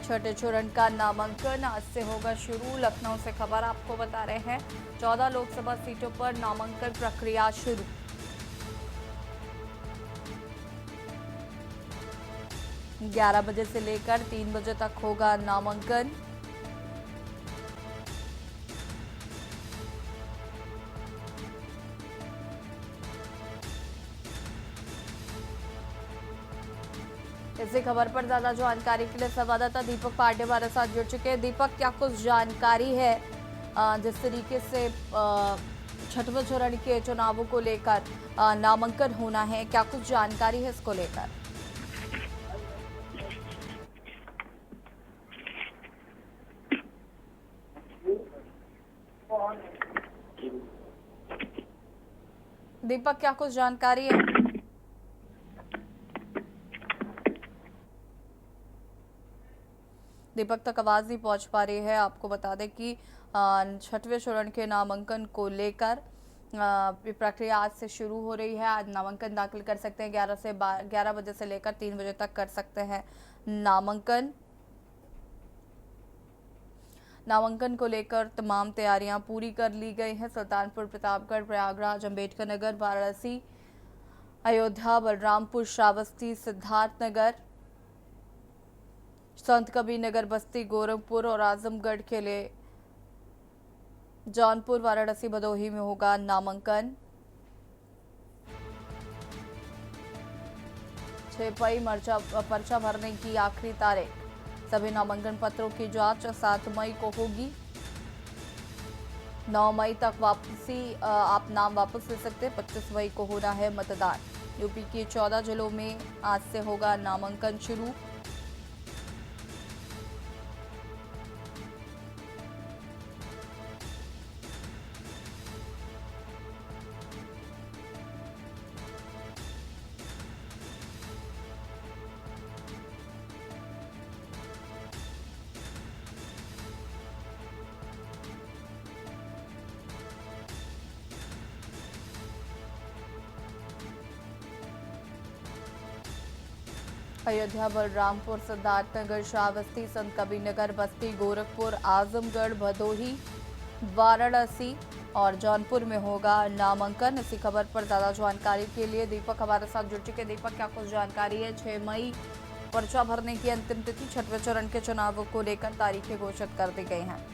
छठे चरण का नामांकन आज से होगा शुरू। लखनऊ से खबर आपको बता रहे हैं, 14 लोकसभा सीटों पर नामांकन प्रक्रिया शुरू। ग्यारह बजे से लेकर 3 बजे तक होगा नामांकन। इसी खबर पर ज्यादा जानकारी के लिए संवाददाता दीपक पांडे हमारे साथ जुड़ चुके हैं। दीपक, क्या कुछ जानकारी है जिस तरीके से छठवें चरण के चुनावों को लेकर नामांकन होना है, क्या कुछ जानकारी है इसको लेकर? दीपक, क्या कुछ जानकारी है? दीपक तक आवाज नहीं पहुंच पा रही है। आपको बता दें कि छठवें चरण के नामांकन को लेकर प्रक्रिया आज से शुरू हो रही है। आज नामांकन दाखिल कर सकते हैं। 11 बजे से लेकर 3 बजे तक कर सकते हैं नामांकन। नामांकन को लेकर तमाम तैयारियां पूरी कर ली गई हैं। सुल्तानपुर, प्रतापगढ़, प्रयागराज, अंबेडकर नगर, वाराणसी, अयोध्या, बलरामपुर, श्रावस्ती, सिद्धार्थनगर, संत कबीर नगर, बस्ती, गोरखपुर और आजमगढ़ के लिए जौनपुर, वाराणसी, भदोही में होगा नामांकन। 6 मई पर्चा भरने की आखिरी तारीख। सभी नामांकन पत्रों की जांच 7 मई को होगी। 9 मई तक वापसी, आप नाम वापस ले सकते हैं। 25 मई को होना है मतदान। यूपी के 14 जिलों में आज से होगा नामांकन शुरू। अयोध्या, बलरामपुर, सिद्धार्थनगर, श्रावस्ती, संत कबीर नगर, बस्ती, गोरखपुर, आजमगढ़, भदोही, वाराणसी और जौनपुर में होगा नामांकन। इसी खबर पर ज्यादा जानकारी के लिए दीपक हमारे साथ जुड़ चुके। दीपक, क्या कुछ जानकारी है? 6 मई पर्चा भरने की अंतिम तिथि। छठवें चरण के चुनावों को लेकर तारीखें घोषित कर दी गई हैं।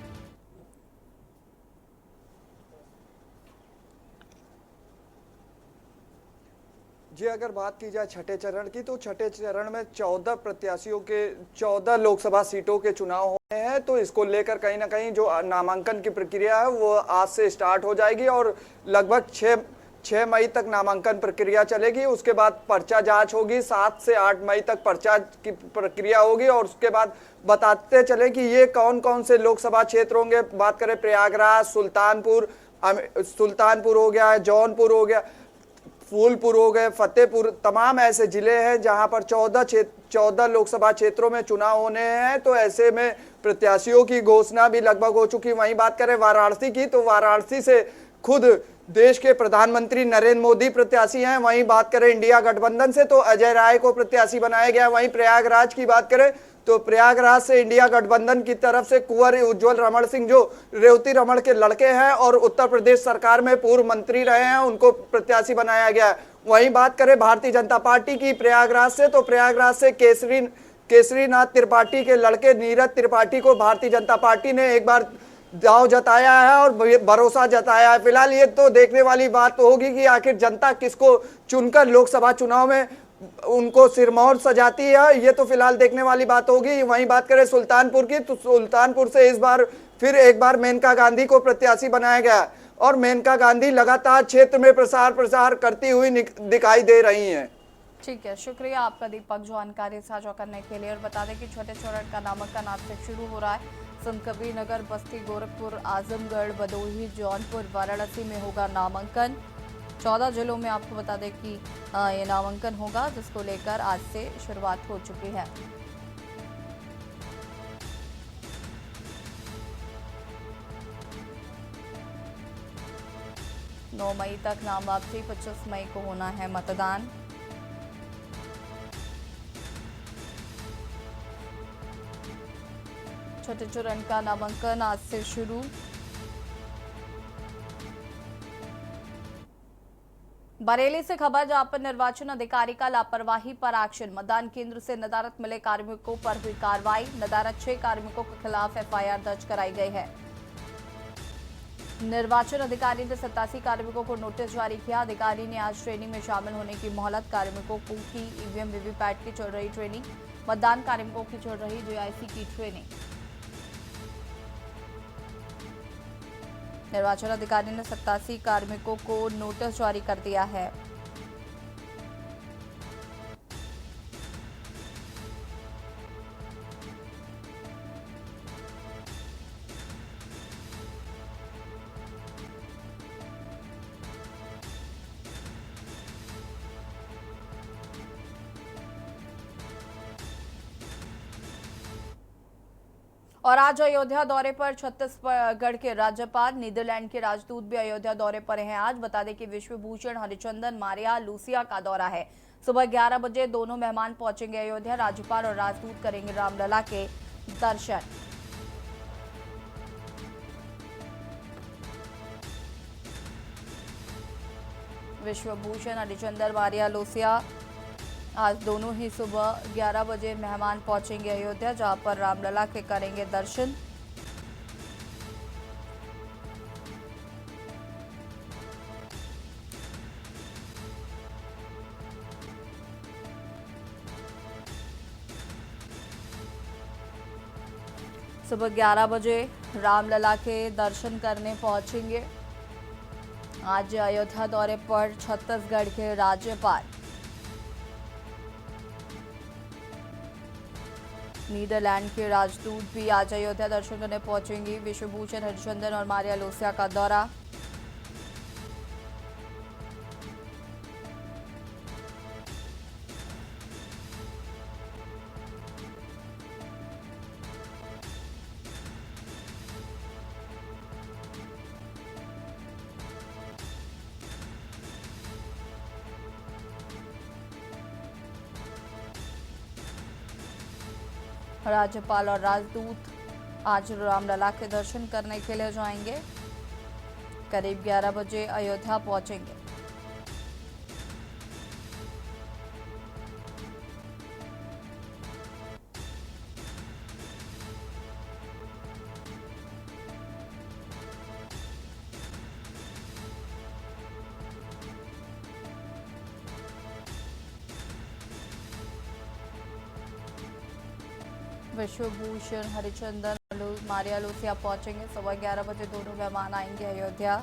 जी, अगर बात की जाए छठे चरण की, तो छठे चरण में 14 प्रत्याशियों के 14 लोकसभा सीटों के चुनाव होने हैं। तो इसको लेकर कहीं ना कहीं जो नामांकन की प्रक्रिया है वो आज से स्टार्ट हो जाएगी और लगभग 6 मई तक नामांकन प्रक्रिया चलेगी। उसके बाद पर्चा जांच होगी। 7 से 8 मई तक पर्चा की प्रक्रिया होगी और उसके बाद बताते चले कि ये कौन कौन से लोकसभा क्षेत्र होंगे। बात करें प्रयागराज, सुल्तानपुर हो गया, जौनपुर हो गया, फूलपुर हो गए, फतेहपुर, तमाम ऐसे जिले हैं जहां पर 14 लोकसभा क्षेत्रों में चुनाव होने हैं। तो ऐसे में प्रत्याशियों की घोषणा भी लगभग हो चुकी। वहीं बात करें वाराणसी की, तो वाराणसी से खुद देश के प्रधानमंत्री नरेंद्र मोदी प्रत्याशी हैं। वहीं बात करें इंडिया गठबंधन से, तो अजय राय को प्रत्याशी बनाया गया। वहीं प्रयागराज की बात करें तो प्रयागराज से इंडिया गठबंधन की तरफ से कुंवर उज्जवल रमण सिंह, जो रेवती रमण के लड़के हैं और उत्तर प्रदेश सरकार में पूर्व मंत्री रहे हैं, उनको प्रत्याशी बनाया गया है। वहीं बात करें भारतीय जनता पार्टी की प्रयागराज से, तो प्रयागराज से केसरीनाथ त्रिपाठी के लड़के नीरज त्रिपाठी को भारतीय जनता पार्टी ने एक बार दांव जताया है और भरोसा जताया है। फिलहाल ये तो देखने वाली बात होगी कि आखिर जनता किसको चुनकर लोकसभा चुनाव में उनको सिरमौर सजाती है, ये तो फिलहाल देखने वाली बात होगी। वहीं बात करें सुल्तानपुर की, तो सुल्तानपुर से इस बार फिर एक बार मेनका गांधी को प्रत्याशी बनाया गया और मेनका गांधी लगातार क्षेत्र में प्रसार करती हुई दिखाई दे रही हैं। ठीक है, शुक्रिया आपका दीपक जानकारी साझा करने के लिए। और बता दें कि छठे चरण का नामांकन आज से शुरू हो रहा है। संत कबीर नगर, बस्ती, गोरखपुर, आजमगढ़, भदोही, जौनपुर, वाराणसी में होगा नामांकन। 14 जिलों में आपको बता दें कि ये नामांकन होगा, जिसको लेकर आज से शुरुआत हो चुकी है। नौ मई तक नाम वापसी, 25 मई को होना है मतदान। छठे चरण का नामांकन आज से शुरू। बरेली से खबर, जहां पर निर्वाचन अधिकारी का लापरवाही पर एक्शन। मतदान केंद्र से नदारत मिले कार्मिकों पर हुई कार्रवाई। नदारत 6 कार्मिकों के खिलाफ एफआईआर दर्ज कराई गई है। निर्वाचन अधिकारी ने 87 कार्मिकों को नोटिस जारी किया। अधिकारी ने आज ट्रेनिंग में शामिल होने की मोहलत। कार्मिकों की ईवीएम वीवीपैट की चल रही ट्रेनिंग। मतदान कार्मिकों की चल रही जेआईसी की ट्रेनिंग। निर्वाचन अधिकारी ने 87 कार्मिकों को नोटिस जारी कर दिया है। और आज अयोध्या दौरे पर छत्तीसगढ़ के राज्यपाल, नीदरलैंड के राजदूत भी अयोध्या दौरे पर हैं। आज बता दें कि विश्वभूषण हरिचंदन मारिया लूसिया का दौरा है। सुबह 11 बजे दोनों मेहमान पहुंचेंगे अयोध्या। राज्यपाल और राजदूत करेंगे रामलला के दर्शन। विश्वभूषण हरिचंदन मारिया लूसिया आज दोनों ही सुबह 11 बजे मेहमान पहुंचेंगे अयोध्या, जहां पर रामलला के करेंगे दर्शन। सुबह 11 बजे रामलला के दर्शन करने पहुंचेंगे। आज अयोध्या दौरे पर छत्तीसगढ़ के राज्यपाल, नीदरलैंड के राजदूत भी आज अयोध्या दर्शन करने पहुंचेंगी। विश्वभूषण हरिचंदन और मारिया लूसिया का दौरा। राज्यपाल और राजदूत आज रामलला के दर्शन करने के लिए जाएंगे। करीब 11 बजे अयोध्या पहुंचेंगे। विश्वभूषण हरिचंदन मारिया लूसिया पहुंचेंगे। सुबह 11 बजे दोनों मेहमान आएंगे अयोध्या।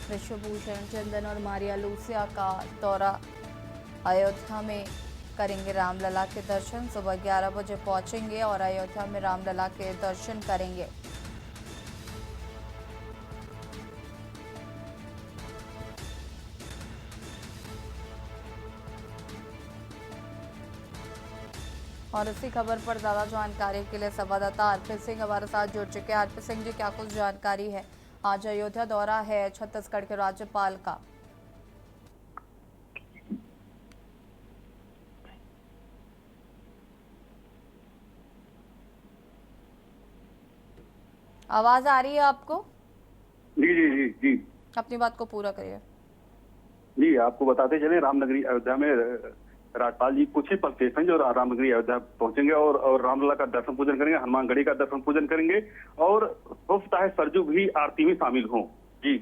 विश्वभूषण चंदन और मारिया लूसिया का दौरा अयोध्या में करेंगे। रामलला के दर्शन सुबह 11 बजे पहुंचेंगे और अयोध्या में रामलला के दर्शन करेंगे। और इसी खबर पर ज्यादा जानकारी के लिए संवाददाता अर्पित सिंह हमारे साथ जुड़ चुके हैं। अर्पित सिंह जी, क्या कुछ जानकारी है? आज अयोध्या दौरा है छत्तीसगढ़ के राज्यपाल का। आवाज आ रही है आपको? जी जी जी जी। अपनी बात को पूरा करिए। जी, आपको बताते चले रामनगरी अयोध्या में राज्यपाल जी कुछ ही पल शेष हैं जो रामनगरी अयोध्या पहुंचेंगे और रामलला का दर्शन पूजन करेंगे, हनुमानगढ़ी का दर्शन पूजन करेंगे और हो सकता है सरजू भी आरती में शामिल हों। जी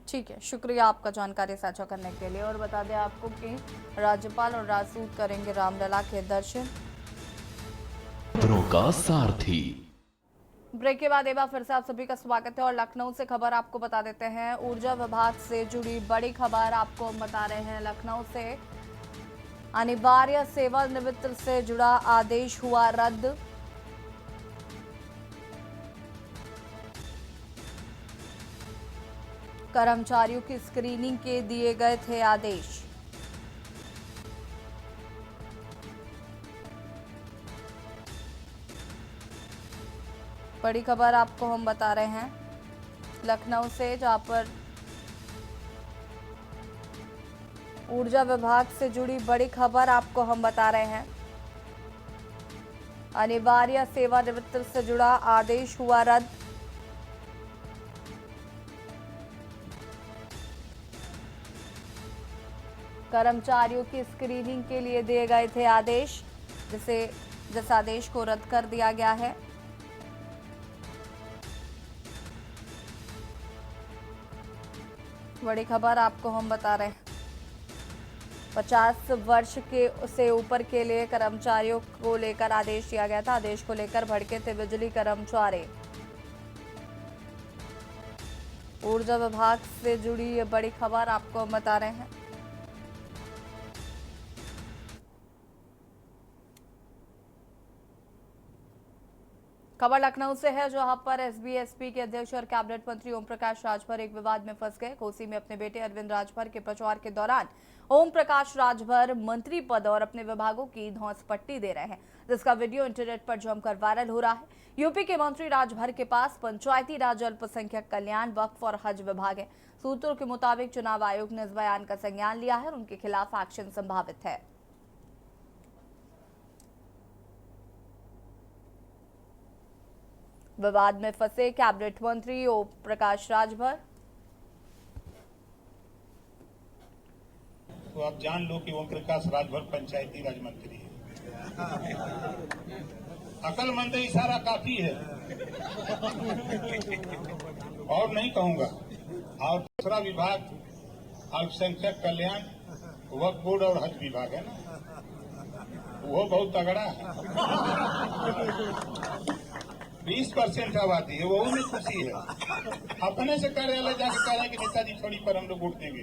ठीक है, शुक्रिया आपका जानकारी साझा करने के लिए। और बता दें आपको कि राज्यपाल और राजदूत करेंगे रामलला के दर्शन। खबरों का सारथी। ब्रेक के बाद एक बार फिर से आप सभी का स्वागत है और लखनऊ से खबर आपको बता देते हैं। ऊर्जा विभाग से जुड़ी बड़ी खबर आपको हम बता रहे हैं। लखनऊ से अनिवार्य सेवानिवृत्त से जुड़ा आदेश हुआ रद्द। कर्मचारियों की स्क्रीनिंग के दिए गए थे आदेश। बड़ी खबर आपको हम बता रहे हैं लखनऊ से, जहां पर ऊर्जा विभाग से जुड़ी बड़ी खबर आपको हम बता रहे हैं। अनिवार्य सेवानिवृत्त से जुड़ा आदेश हुआ रद्द। कर्मचारियों की स्क्रीनिंग के लिए दिए गए थे आदेश, जिस आदेश को रद्द कर दिया गया है। बड़ी खबर आपको हम बता रहे हैं। 50 वर्ष के से ऊपर के लिए कर्मचारियों को लेकर आदेश दिया गया था। आदेश को लेकर भड़के थे बिजली कर्मचारी। ऊर्जा विभाग से जुड़ी ये बड़ी खबर आपको हम बता रहे हैं। खबर लखनऊ से है, जहां पर एसबीएसपी के अध्यक्ष और कैबिनेट मंत्री ओम प्रकाश राजभर एक विवाद में फंस गए। कोसी में अपने बेटे अरविंद राजभर के प्रचार के दौरान ओम प्रकाश राजभर मंत्री पद और अपने विभागों की धौंस पट्टी दे रहे हैं, जिसका वीडियो इंटरनेट पर जमकर वायरल हो रहा है। यूपी के मंत्री राजभर के पास पंचायती राज, अल्पसंख्यक कल्याण, वक्फ और हज विभाग है। सूत्रों के मुताबिक चुनाव आयोग ने इस बयान का संज्ञान लिया है और उनके खिलाफ एक्शन संभावित है। विवाद में फंसे कैबिनेट मंत्री ओम प्रकाश राजभर। तो आप जान लो कि ओम प्रकाश राजभर पंचायती राज मंत्री है। अकलमंद इशारा काफी है और नहीं कहूंगा। और दूसरा विभाग अल्पसंख्यक कल्याण, वक्फ बोर्ड और हज विभाग है ना, वो बहुत तगड़ा है। 20% आबादी है, वो में खुशी है। अपने से कार्यालय जाके कह रहे हैं कि नेताजी छोड़ी पर हम लोग वोट देंगे।